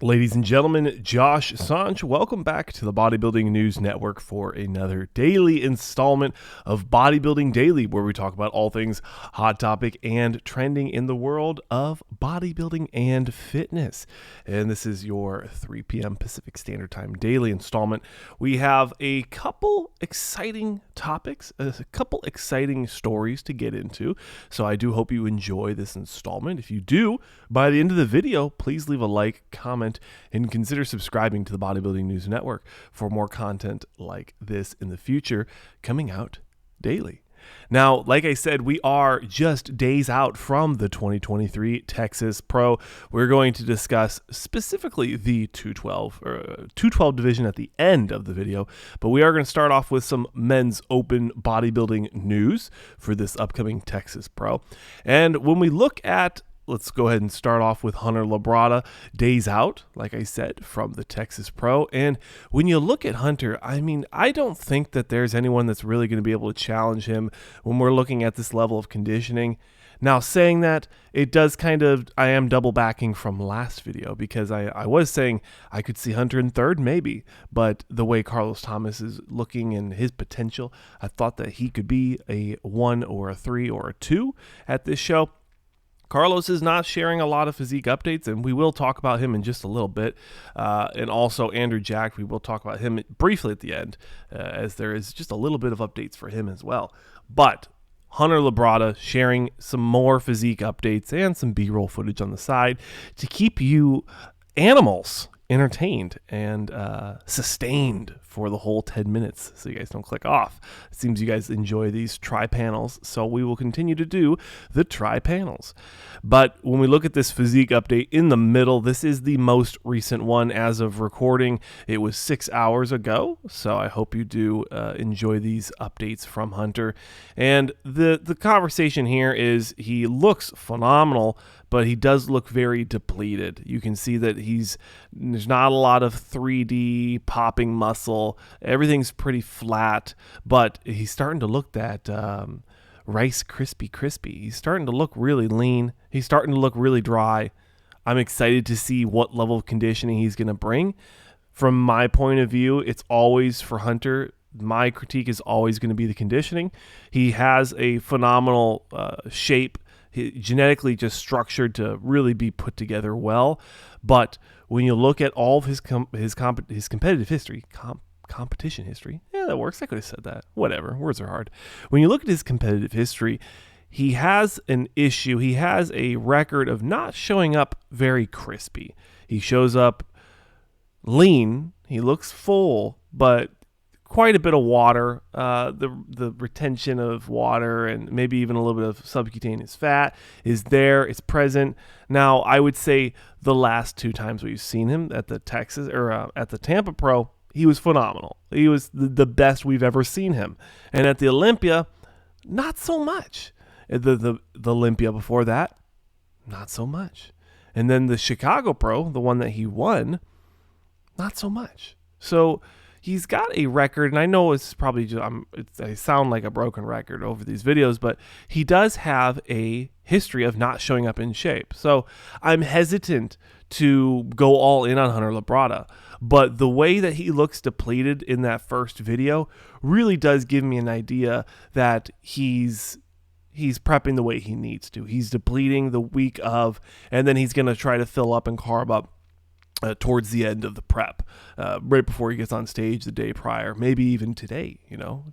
Ladies and gentlemen, Josh Sanch, welcome back to the Bodybuilding News Network for another daily installment of Bodybuilding Daily, where we talk about all things hot topic and trending in the world of bodybuilding and fitness. And this is your 3 p.m. Pacific Standard Time daily installment. We have a couple exciting topics, a couple exciting stories to get into. So I do hope you enjoy this installment. If you do, by the end of the video, please leave a like, comment, and consider subscribing to the Bodybuilding News Network for more content like this in the future, coming out daily. Now, like I said, we are just days out from the 2023 Texas Pro. We're going to discuss specifically the 212 division at the end of the video, but we are going to start off with some men's open bodybuilding news for this upcoming Texas Pro. And when we look at let's go ahead and start off with Hunter Labrada, days out, like I said, from the Texas Pro. And when you look at Hunter, I mean, I don't think that there's anyone that's really going to be able to challenge him when we're looking at this level of conditioning. Now, saying that, it does I am double backing from last video because I was saying I could see Hunter in third, maybe, but the way Carlos Thomas is looking and his potential, I thought that he could be a 1 or a 3 or a 2 at this show. Carlos is not sharing a lot of physique updates, and we will talk about him in just a little bit. And also Andrew Jack, we will talk about him briefly at the end, as there is just a little bit of updates for him as well. But Hunter Labrada sharing some more physique updates and some B-roll footage on the side to keep you animals entertained and sustained for the whole 10 minutes so you guys don't click off. It seems you guys enjoy these tri-panels, so we will continue to do the tri-panels. But when we look at this physique update in the middle, this is the most recent one as of recording. It was 6 hours ago, so I hope you do enjoy these updates from Hunter. And the conversation here is he looks phenomenal, but he does look very depleted. You can see that there's not a lot of 3D popping muscle. Everything's pretty flat, but he's starting to look that Rice crispy. He's starting to look really lean. He's starting to look really dry. I'm excited to see what level of conditioning he's going to bring. From my point of view, it's always for Hunter. My critique is always going to be the conditioning. He has a phenomenal shape. Genetically just structured to really be put together well, but when you look at all of his competitive history, competition history, yeah, that works. I could have said that. Whatever, words are hard. When you look at his competitive history, he has an issue. He has a record of not showing up very crispy. He shows up lean. He looks full, but quite a bit of water, the retention of water and maybe even a little bit of subcutaneous fat is there. It's present. Now, I would say the last 2 times we've seen him at the Texas or at the Tampa Pro, he was phenomenal. He was the best we've ever seen him. And at the Olympia, not so much. The Olympia before that, not so much. And then the Chicago Pro, the one that he won, not so much. So he's got a record, and I know it's probably just, I sound like a broken record over these videos, but he does have a history of not showing up in shape. So I'm hesitant to go all in on Hunter Labrada, but the way that he looks depleted in that first video really does give me an idea that he's prepping the way he needs to. He's depleting the week of, and then he's going to try to fill up and carb up towards the end of the prep, right before he gets on stage the day prior, maybe even today,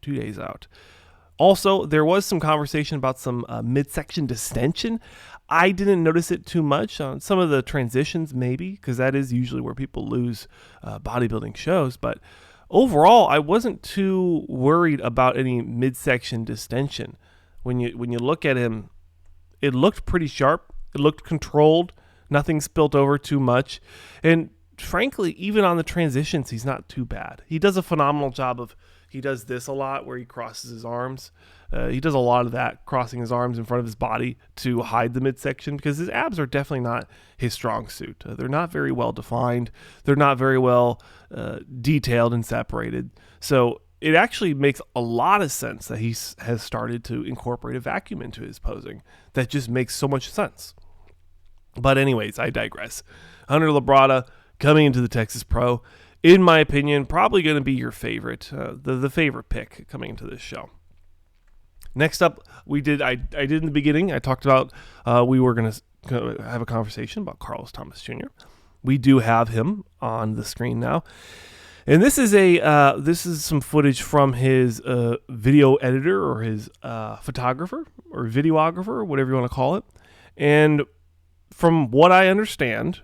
2 days out. Also, there was some conversation about some midsection distension. I didn't notice it too much on some of the transitions, maybe, because that is usually where people lose bodybuilding shows. But overall, I wasn't too worried about any midsection distension. When you look at him, it looked pretty sharp. It looked controlled. Nothing spilt over too much. And frankly, even on the transitions, he's not too bad. He does a phenomenal job he does this a lot where he crosses his arms. He does a lot of that, crossing his arms in front of his body to hide the midsection because his abs are definitely not his strong suit. They're not very well defined. They're not very well detailed and separated. So it actually makes a lot of sense that he has started to incorporate a vacuum into his posing. That just makes so much sense. But anyways, I digress. Hunter Labrada coming into the Texas Pro. In my opinion, probably going to be your favorite, the favorite pick coming into this show. Next up, I did in the beginning, I talked about we were going to have a conversation about Carlos Thomas Jr. We do have him on the screen now. And this is some footage from his video editor or his photographer or videographer, whatever you want to call it. And from what I understand,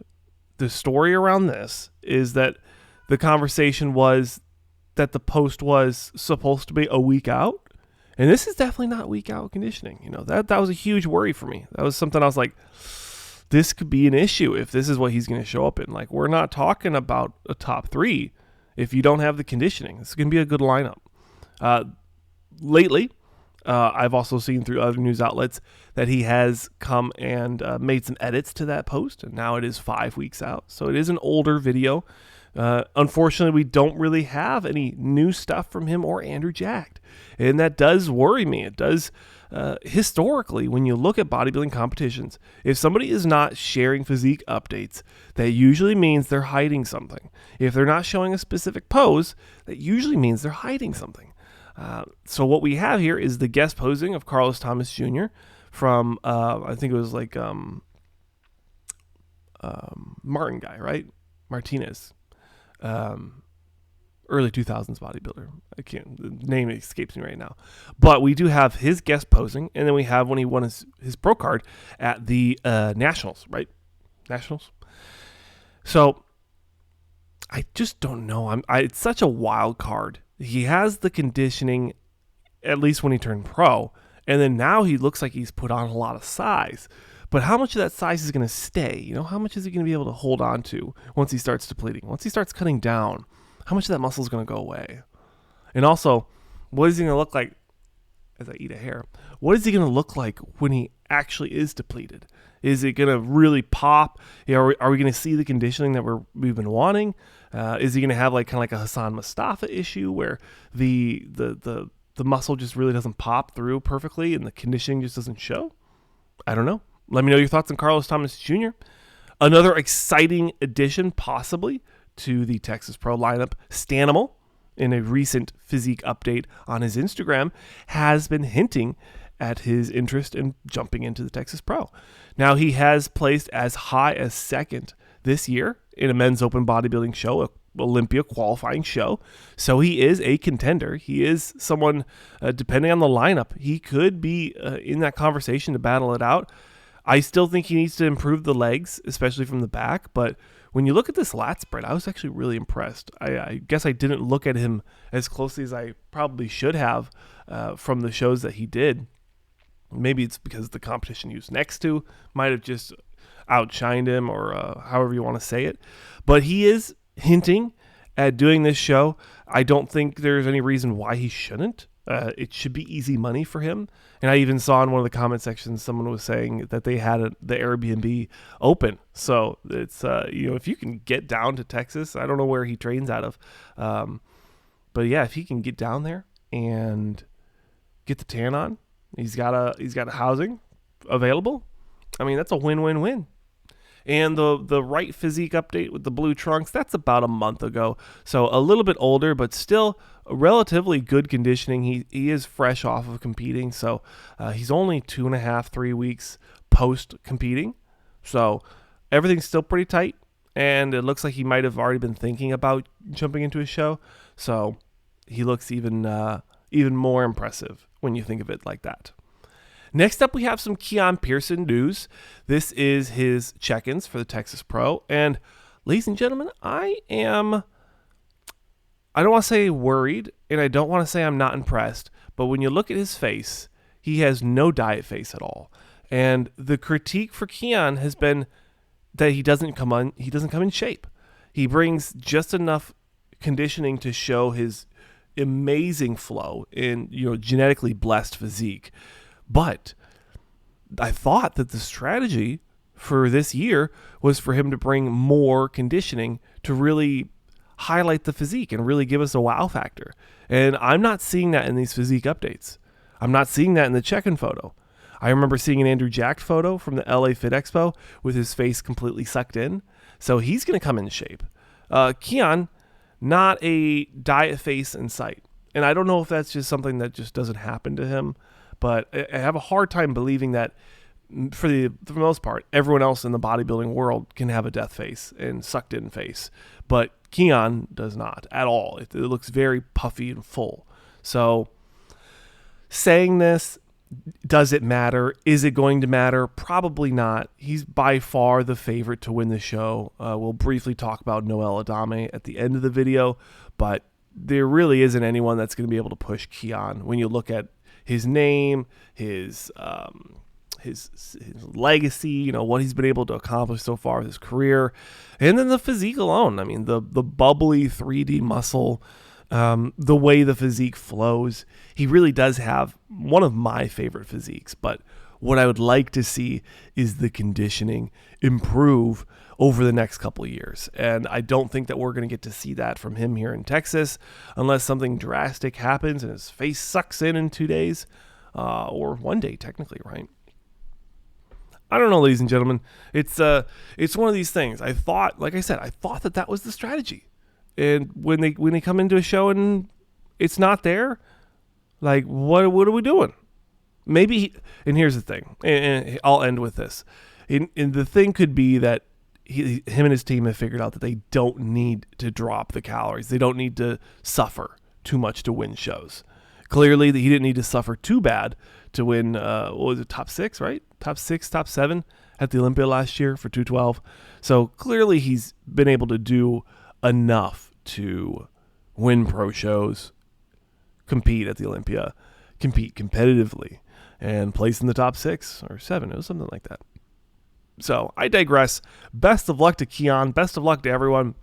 the story around this is that the conversation was that the post was supposed to be a week out. And this is definitely not week out conditioning. You know, that was a huge worry for me. That was something I was like, this could be an issue if this is what he's going to show up in. Like, we're not talking about a top 3 if you don't have the conditioning. It's going to be a good lineup. Lately, I've also seen through other news outlets that he has come and made some edits to that post, and now it is 5 weeks out. So it is an older video. Unfortunately, we don't really have any new stuff from him or Andrew Jacked, and that does worry me. It does. Historically, when you look at bodybuilding competitions, if somebody is not sharing physique updates, that usually means they're hiding something. If they're not showing a specific pose, that usually means they're hiding something. So what we have here is the guest posing of Carlos Thomas Jr. from, I think it was like Martin guy, right? Martinez. Early 2000s bodybuilder. The name escapes me right now. But we do have his guest posing, and then we have when he won his pro card at the Nationals, right? Nationals. So I just don't know. It's such a wild card. He has the conditioning, at least when he turned pro, and then now he looks like he's put on a lot of size. But how much of that size is going to stay? You know, how much is he going to be able to hold on to once he starts depleting? Once he starts cutting down, how much of that muscle is going to go away? And also, what is he going to look like as I eat a hair? What is he going to look like when he actually is depleted? Is it going to really pop? You know, are we going to see the conditioning that we've been wanting? Is he going to have like kind of like a Hassan Mustafa issue where the muscle just really doesn't pop through perfectly and the conditioning just doesn't show? I don't know. Let me know your thoughts on Carlos Thomas Jr. Another exciting addition, possibly, to the Texas Pro lineup, Stanimal, in a recent physique update on his Instagram, has been hinting at his interest in jumping into the Texas Pro. Now, he has placed as high as second this year in a men's open bodybuilding show, a Olympia qualifying show. So he is a contender. He is someone, depending on the lineup, he could be in that conversation to battle it out. I still think he needs to improve the legs, especially from the back. But when you look at this lat spread, I was actually really impressed. I guess I didn't look at him as closely as I probably should have from the shows that he did. Maybe it's because the competition he was next to might have just outshined him, or however you want to say it. But he is hinting at doing this show. I don't think there's any reason why he shouldn't. It should be easy money for him. And I even saw in one of the comment sections, someone was saying that they had the Airbnb open. So it's, if you can get down to Texas, I don't know where he trains out of. But yeah, if he can get down there and get the tan on, he's got a housing available. I mean, that's a win-win-win. And the right physique update with the blue trunks, that's about a month ago. So a little bit older, but still relatively good conditioning. He is fresh off of competing. So he's only 2.5, 3 weeks post competing. So everything's still pretty tight. And it looks like he might have already been thinking about jumping into a show. So he looks even more impressive when you think of it like that. Next up, we have some Keon Pearson news. This is his check-ins for the Texas Pro. And ladies and gentlemen, I don't want to say worried, and I don't want to say I'm not impressed, but when you look at his face, he has no diet face at all. And the critique for Keon has been that he doesn't come in shape. He brings just enough conditioning to show his amazing flow in, genetically blessed physique. But I thought that the strategy for this year was for him to bring more conditioning to really highlight the physique and really give us a wow factor. And I'm not seeing that in these physique updates. I'm not seeing that in the check-in photo. I remember seeing an Andrew Jacked photo from the LA Fit Expo with his face completely sucked in. So he's going to come in shape. Keon, not a diet face in sight. And I don't know if that's just something that just doesn't happen to him, but I have a hard time believing that for the most part, everyone else in the bodybuilding world can have a death face and sucked in face, but Keon does not at all. It looks very puffy and full. So saying this, does it matter? Is it going to matter? Probably not. He's by far the favorite to win the show. We'll briefly talk about Noel Adame at the end of the video, but there really isn't anyone that's going to be able to push Keon when you look at his name, his legacy, what he's been able to accomplish so far with his career, and then the physique alone. I mean, the bubbly 3D muscle, the way the physique flows. He really does have one of my favorite physiques, but what I would like to see is the conditioning improve over the next couple of years. And I don't think that we're going to get to see that from him here in Texas unless something drastic happens and his face sucks in 2 days, or 1 day technically, right? I don't know, ladies and gentlemen. It's one of these things. I thought that was the strategy. And when they come into a show and it's not there, like what are we doing? Maybe. And here's the thing. And I'll end with this. And the thing could be that him and his team have figured out that they don't need to drop the calories. They don't need to suffer too much to win shows. Clearly, he didn't need to suffer too bad to win, what was it, top 6, right? Top 6, top 7 at the Olympia last year for 212. So clearly he's been able to do enough to win pro shows, compete at the Olympia, compete competitively, and place in the top 6 or 7. It was something like that. So I digress. Best of luck to Keon. Best of luck to everyone.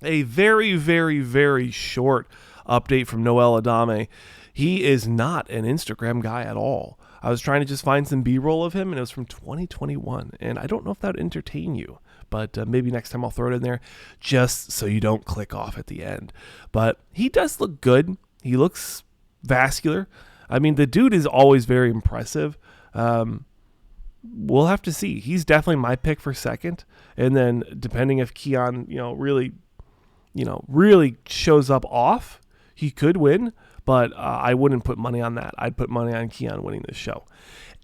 A very, very, very short update from Noel Adame. He is not an Instagram guy at all. I was trying to just find some B-roll of him, and it was from 2021. And I don't know if that would entertain you, but maybe next time I'll throw it in there just so you don't click off at the end. But he does look good. He looks vascular. I mean, the dude is always very impressive. We'll have to see. He's definitely my pick for second. And then depending if Keon, really shows up off, he could win. But I wouldn't put money on that. I'd put money on Keon winning this show.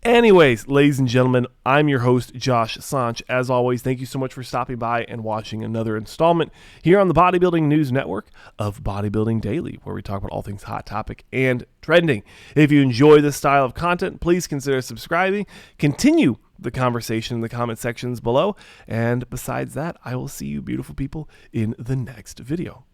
Anyways, ladies and gentlemen, I'm your host, Josh Sanch. As always, thank you so much for stopping by and watching another installment here on the Bodybuilding News Network of Bodybuilding Daily, where we talk about all things hot topic and trending. If you enjoy this style of content, please consider subscribing. Continue the conversation in the comment sections below. And besides that, I will see you beautiful people in the next video.